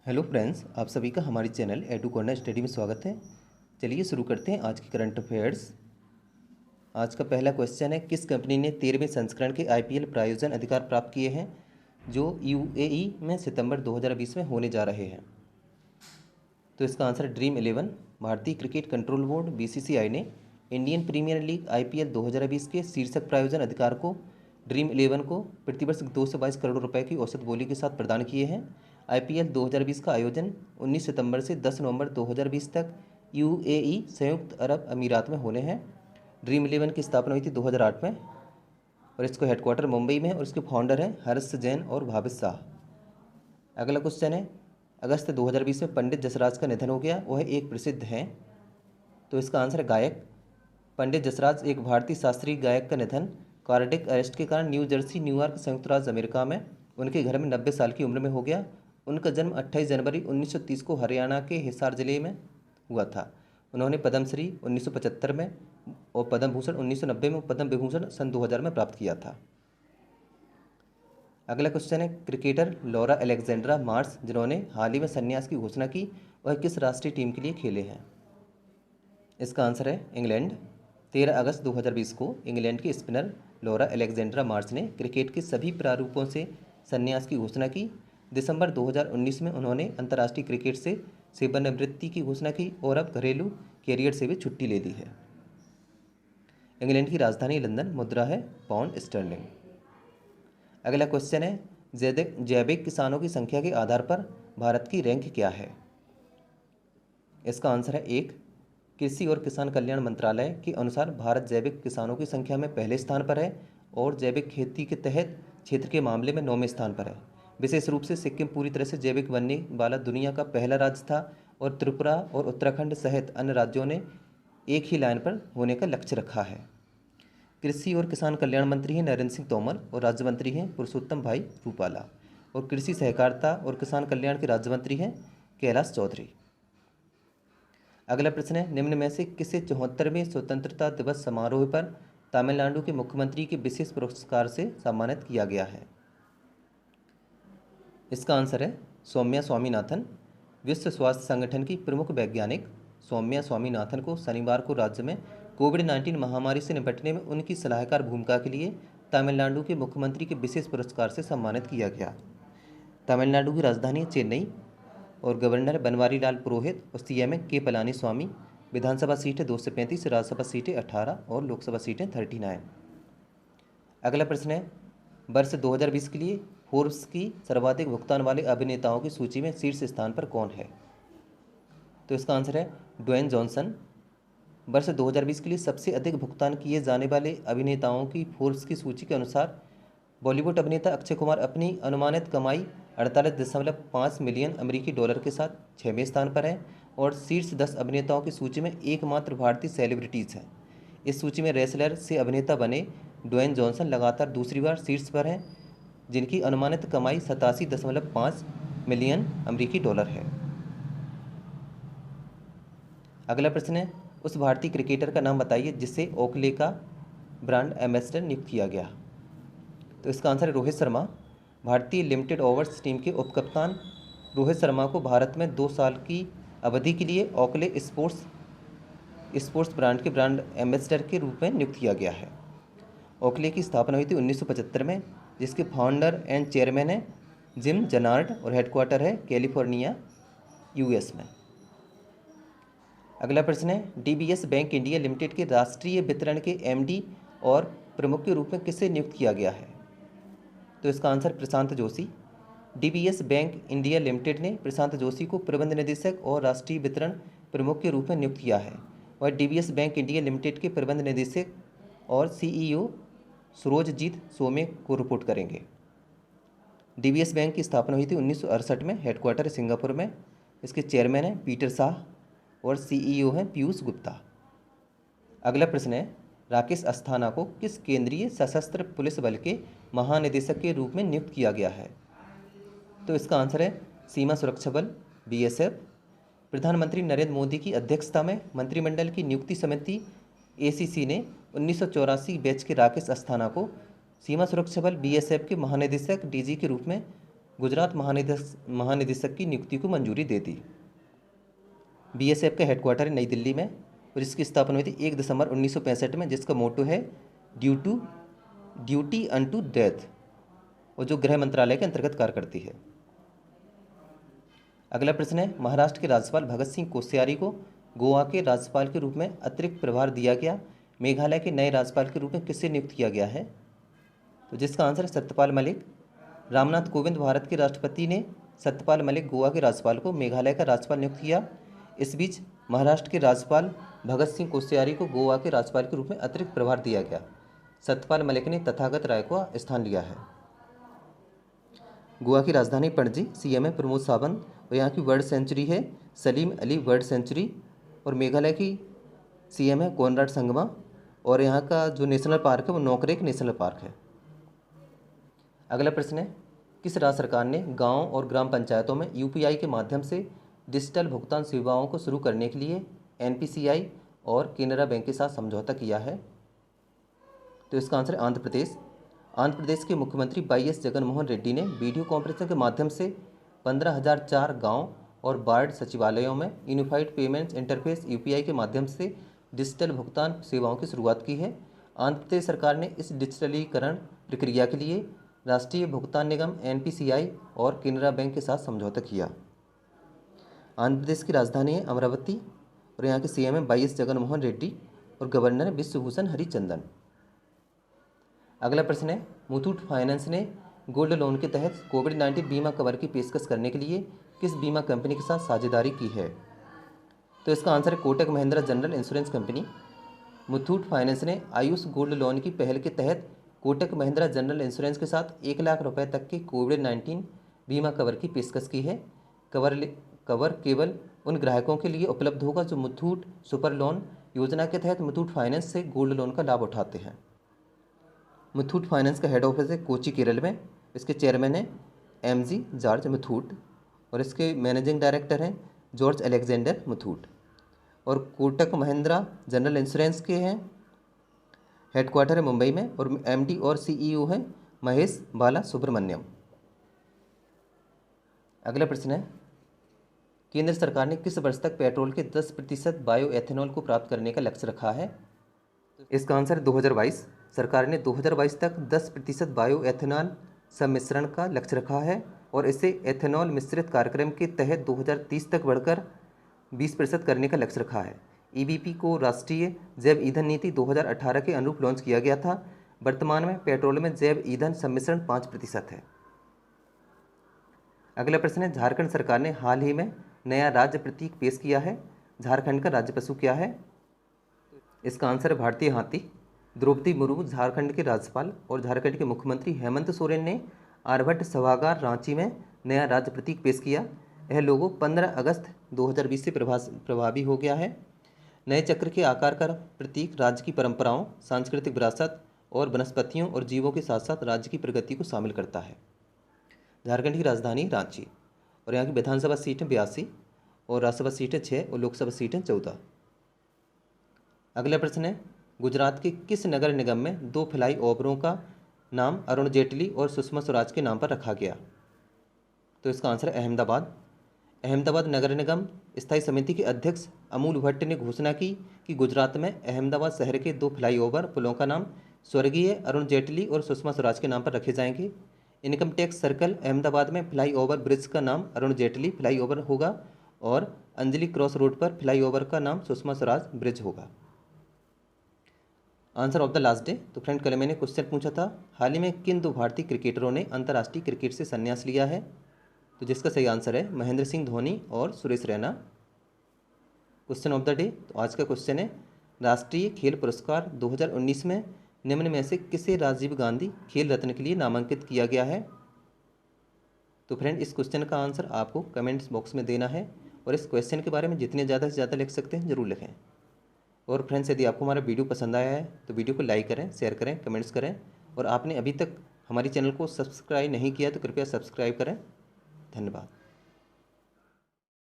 Hello friends, आप सभी का हमारे चैनल एडू कॉर्नर स्टडी में स्वागत है। चलिए शुरू करते हैं आज की करंट अफेयर्स। आज का पहला क्वेश्चन है, किस कंपनी ने 13वें संस्करण के आईपीएल प्रायोजन अधिकार प्राप्त किए हैं जो यूएई में सितंबर 2020 में होने जा रहे हैं? तो इसका आंसर है ड्रीम 11। भारतीय क्रिकेट कंट्रोल बोर्ड बीसीसीआई ने इंडियन प्रीमियर लीग आईपीएल 2020 के शीर्षक प्रायोजन अधिकार को ड्रीम 11 को प्रतिवर्ष 222 करोड़ रुपए की औसत बोली के साथ प्रदान किए हैं। आईपीएल 2020 का आयोजन 19 सितंबर से 10 नवंबर 2020 तक यूएई संयुक्त अरब अमीरात में होने हैं। ड्रीम 11 की स्थापना हुई थी 2008 में और इसको हेडक्वार्टर मुंबई में और इसके फाउंडर हैं हर्ष जैन और भावित शाह। अगला क्वेश्चन है, अगस्त 2020 में पंडित जसराज का निधन हो गया, वह एक प्रसिद्ध हैं। तो इसका आंसर है गायक। पंडित जसराज एक भारतीय शास्त्रीय गायक का निधन कार्डियक अरेस्ट के कारण न्यू जर्सी, न्यूयॉर्क, संयुक्त राज्य अमेरिका में उनके घर में 90 साल की उम्र में हो गया। उनका जन्म 28 जनवरी 1930 को हरियाणा के हिसार जिले में हुआ था। उन्होंने पद्मश्री 1975 में और पद्म भूषण 1990 में और पद्म विभूषण सन 2000 में प्राप्त किया था। अगला क्वेश्चन है, क्रिकेटर लॉरा अलेक्जेंड्रा मार्श जिन्होंने हाल ही में संन्यास की घोषणा की, वह किस राष्ट्रीय टीम के लिए खेले हैं? इसका आंसर है इंग्लैंड। 13 अगस्त 2020 को इंग्लैंड के स्पिनर लॉरा अलेक्जेंड्रा मार्श ने क्रिकेट के सभी प्रारूपों से संन्यास की घोषणा की। दिसंबर 2019 में उन्होंने अंतर्राष्ट्रीय क्रिकेट से सेवानिवृत्ति की घोषणा की और अब घरेलू कैरियर से भी छुट्टी ले ली है। इंग्लैंड की राजधानी लंदन, मुद्रा है पाउंड स्टर्लिंग। अगला क्वेश्चन है, जैविक किसानों की संख्या के आधार पर भारत की रैंक क्या है? इसका आंसर है 1। कृषि और किसान कल्याण मंत्रालय के अनुसार भारत जैविक किसानों की संख्या में पहले स्थान पर है और जैविक खेती के तहत क्षेत्र के मामले में 9वें स्थान पर है। विशेष रूप से सिक्किम पूरी तरह से जैविक बनने वाला दुनिया का पहला राज्य था और त्रिपुरा और उत्तराखंड सहित अन्य राज्यों ने एक ही लाइन पर होने का लक्ष्य रखा है। कृषि और किसान कल्याण मंत्री हैं नरेंद्र सिंह तोमर और राज्य मंत्री हैं पुरुषोत्तम भाई रूपाला और कृषि सहकारिता और किसान कल्याण के राज्य मंत्री हैं कैलाश चौधरी। अगला प्रश्न है, निम्न में से किसे 74वें स्वतंत्रता दिवस समारोह पर तमिलनाडु के मुख्यमंत्री के विशेष पुरस्कार से सम्मानित किया गया है? इसका आंसर है सौम्या स्वामीनाथन। विश्व स्वास्थ्य संगठन की प्रमुख वैज्ञानिक सौम्या स्वामीनाथन को शनिवार को राज्य में कोविड-19 महामारी से निपटने में उनकी सलाहकार भूमिका के लिए तमिलनाडु के मुख्यमंत्री के विशेष पुरस्कार से सम्मानित किया गया। तमिलनाडु की राजधानी चेन्नई और गवर्नर बनवारी लाल पुरोहित और सीएम के पलानी स्वामी। विधानसभा सीटें 235, राज्यसभा सीटें 18 और लोकसभा सीटें 39। अगला प्रश्न है, वर्ष 2020 के लिए फोर्ब्स की सर्वाधिक भुगतान वाले अभिनेताओं की सूची में शीर्ष स्थान पर कौन है? तो इसका आंसर है ड्वेन जॉनसन। वर्ष 2020 के लिए सबसे अधिक भुगतान किए जाने वाले अभिनेताओं की फोर्ब्स की सूची के अनुसार बॉलीवुड अभिनेता अक्षय कुमार अपनी अनुमानित कमाई 48.5 मिलियन अमेरिकी डॉलर के साथ 6वें स्थान पर है और शीर्ष 10 अभिनेताओं की सूची में एकमात्र भारतीय सेलिब्रिटीज़ हैं। इस सूची में रेसलर से अभिनेता बने ड्वेन जॉनसन लगातार दूसरी बार शीर्ष पर हैं, जिनकी अनुमानित कमाई 87.5 मिलियन अमेरिकी डॉलर है। अगला प्रश्न है, उस भारतीय क्रिकेटर का नाम बताइए जिसे ओकले का ब्रांड एम्बेसडर नियुक्त किया गया। तो इसका आंसर है रोहित शर्मा। भारतीय लिमिटेड ओवर्स टीम के उपकप्तान रोहित शर्मा को भारत में 2 साल की अवधि के लिए ओकले स्पोर्ट्स ब्रांड के ब्रांड एम्बेसडर के रूप में नियुक्त किया गया है। ओकले की स्थापना हुई थी 1975 में, जिसके फाउंडर एंड चेयरमैन हैं जिम जनार्ड और हेडक्वार्टर है कैलिफोर्निया, यूएस में। अगला प्रश्न है, डीबीएस बैंक इंडिया लिमिटेड के राष्ट्रीय वितरण के एमडी और प्रमुख के रूप में किसे नियुक्त किया गया है? तो इसका answer Prashant Joshi. DBS Bank India Limited ने प्रशांत जोशी को प्रबंध निदेशक और राष्ट्रीय वितरण प्रमुख के रूप में नियुक्त किया है। वह डीबीएस बैंक इंडिया लिमिटेड के प्रबंध निदेशक और सीईओ सुरोजजीत सोमे को रिपोर्ट करेंगे। डीबीएस बैंक की स्थापना हुई थी 1968 में, हेडक्वार्टर सिंगापुर में। इसके चेयरमैन हैं पीटर शाह और सीईओ हैं पीयूष गुप्ता। अगला प्रश्न है, राकेश अस्थाना को किस केंद्रीय सशस्त्र पुलिस बल के महानिदेशक के रूप में नियुक्त किया गया है? तो इसका आंसर है सीमा सुरक्षा बल, बीएसएफ। प्रधानमंत्री नरेंद्र मोदी की अध्यक्षता में मंत्रिमंडल की नियुक्ति समिति एसीसी ने 1984 बैच के राकेश अस्थाना को सीमा सुरक्षा बल बीएसएफ के महानिदेशक डीजी के रूप में गुजरात महानिदेशक की नियुक्ति को मंजूरी दे दी। बीएसएफ का हेडक्वार्टर है नई दिल्ली में और इसकी स्थापना हुई थी 1 दिसंबर 1965 में, जिसका मोटो है ड्यूटी अनटू डेथ, और जो गृह मंत्रालय के अंतर्गत कार्य करती है। अगला प्रश्न है, महाराष्ट्र के राज्यपाल भगत सिंह कोश्यारी को गोवा के राज्यपाल के रूप में अतिरिक्त प्रभार दिया गया। मेघालय के नए राज्यपाल के रूप में किसे नियुक्त किया गया है? तो जिसका आंसर है सत्यपाल मलिक। रामनाथ कोविंद भारत के राष्ट्रपति ने सत्यपाल मलिक गोवा के राज्यपाल को मेघालय का राज्यपाल नियुक्त किया। इस बीच महाराष्ट्र के राज्यपाल भगत सिंह कोश्यारी को गोवा के राज्यपाल के रूप में अतिरिक्त प्रभार दिया गया। सत्यपाल मलिक ने तथागत राय को स्थान लिया है। गोवा की राजधानी पणजी, सीएम है प्रमोद सावंत और यहाँ की बर्ड सेंचुरी है सलीम अली बर्ड सेंचुरी। और मेघालय की सीएम है कोनराड संगमा और यहाँ का जो नेशनल पार्क है वो नोकरेक नेशनल पार्क है। अगला प्रश्न है, किस राज्य सरकार ने गांव और ग्राम पंचायतों में यूपीआई के माध्यम से डिजिटल भुगतान सेवाओं को शुरू करने के लिए एनपीसीआई और केनरा बैंक के साथ समझौता किया है? तो इसका आंसर है आंध्र प्रदेश। आंध्र प्रदेश के मुख्यमंत्री वाईएस जगनमोहन रेड्डी ने वीडियो कॉन्फ्रेंसिंग के माध्यम से 15,004 गांव और वार्ड सचिवालयों में यूनिफाइड पेमेंट्स इंटरफेस यूपीआई के माध्यम से डिजिटल भुगतान सेवाओं की शुरुआत की है। आंध्र प्रदेश सरकार ने इस डिजिटलीकरण प्रक्रिया के लिए राष्ट्रीय भुगतान निगम एनपीसीआई और केनरा बैंक के साथ समझौता किया। आंध्र प्रदेश की राजधानी है अमरावती और यहाँ के सीएम है वाईएस जगनमोहन रेड्डी और गवर्नर है विश्वभूषण हरिचंदन। अगला प्रश्न है, मुथूट फाइनेंस ने गोल्ड लोन के तहत कोविड-19 बीमा कवर की पेशकश करने के लिए किस बीमा कंपनी के साथ साझेदारी की है? तो इसका आंसर है Kotak Mahindra general insurance company. Muthoot finance ने आयुष गोल्ड लोन की पहल के तहत कोटक महिंद्रा जनरल इंश्योरेंस के साथ 1 लाख रुपए तक के कोविड-19 बीमा कवर की पेशकश की है। कवर केवल उन ग्राहकों के लिए उपलब्ध होगा जो मुथूट सुपर लोन योजना के तहत मुथूट फाइनेंस से गोल्ड लोन का लाभ उठाते हैं। मुथूट फाइनेंस का हेड ऑफिस है कोची, केरल में। इसके चेयरमैन है एमजी जॉर्ज मुथूट और इसके मैनेजिंग डायरेक्टर हैं जॉर्ज अलेक्जेंडर मुथूट। और कोटक महिंद्रा जनरल इंश्योरेंस के हैं हेडक्वार्टर है मुंबई में और एमडी और सीईओ हैं महेश बाला सुब्रमण्यम। अगला प्रश्न है, केंद्र सरकार ने किस वर्ष तक पेट्रोल के 10% बायो एथेनॉल को प्राप्त करने का लक्ष्य रखा है? इसका आंसर है 2022। सरकार ने 2022 तक 10% बायो एथेनॉल सम्मिश्रण का लक्ष्य रखा है और इसे एथेनॉल मिश्रित कार्यक्रम के तहत 2030 तक बढ़कर 20% करने का लक्ष्य रखा है। ईबीपी को राष्ट्रीय जैव ईंधन नीति 2018 के अनुरूप लॉन्च किया गया था। वर्तमान में पेट्रोल में जैव ईंधन सम्मिश्रण 5% है। अगला प्रश्न है, झारखंड सरकार ने हाल ही में नया राज्य प्रतीक पेश किया है। झारखंड का राज्य पशु क्या है? इसका आंसर है भारतीय हाथी। द्रौपदी मुर्मू झारखंड के राज्यपाल और झारखंड के मुख्यमंत्री हेमंत सोरेन ने आरभट्ट सभागार रांची में नया राज्य प्रतीक पेश किया। यह लोगो 15 अगस्त 2020 से प्रभावी हो गया है। नए चक्र के आकार का प्रतीक राज्य की परंपराओं, सांस्कृतिक विरासत और वनस्पतियों और जीवों के साथ साथ राज्य की प्रगति को शामिल करता है। झारखंड की राजधानी रांची और यहाँ की विधानसभा सीट है 82 और राज्यसभा सीट है 6 और लोकसभा सीट है 14। अगला प्रश्न है, गुजरात के किस नगर निगम में 2 फ्लाई ओवरों का नाम अरुण जेटली और सुषमा स्वराज के नाम पर रखा गया? तो इसका आंसर है अहमदाबाद। अहमदाबाद नगर निगम स्थायी समिति के अध्यक्ष अमूल भट्ट ने घोषणा की कि गुजरात में अहमदाबाद शहर के 2 फ्लाईओवर पुलों का नाम स्वर्गीय अरुण जेटली और सुषमा स्वराज के नाम पर रखे जाएंगे। इनकम टैक्स सर्कल अहमदाबाद में फ्लाईओवर ब्रिज का नाम अरुण जेटली फ्लाईओवर होगा और अंजलि क्रॉस रोड पर फ्लाईओवर का नाम सुषमा स्वराज ब्रिज होगा। Answer of the last day. तो फ्रेंड, कल मैंने क्वेश्चन पूछा था, हाल ही में किन 2 भारतीय क्रिकेटरों ने अंतर्राष्ट्रीय क्रिकेट से संन्यास लिया है? तो जिसका सही आंसर है महेंद्र सिंह धोनी और Suresh Raina. Question of the day, तो आज का क्वेश्चन है, राष्ट्रीय खेल पुरस्कार 2019 में निम्न में से किसे राजीव गांधी खेल रत्न के लिए नामांकित किया गया है? तो फ्रेंड, इस क्वेश्चन का आंसर आपको कमेंट्स बॉक्स में देना है और इस क्वेश्चन के बारे में जितने ज़्यादा से ज़्यादा लिख सकते हैं ज़रूर लिखें। और फ्रेंड्स, यदि आपको हमारा वीडियो पसंद आया है तो वीडियो को लाइक करें, शेयर करें, कमेंट्स करें और आपने अभी तक हमारी चैनल को सब्सक्राइब नहीं किया तो कृपया सब्सक्राइब करें। धन्यवाद।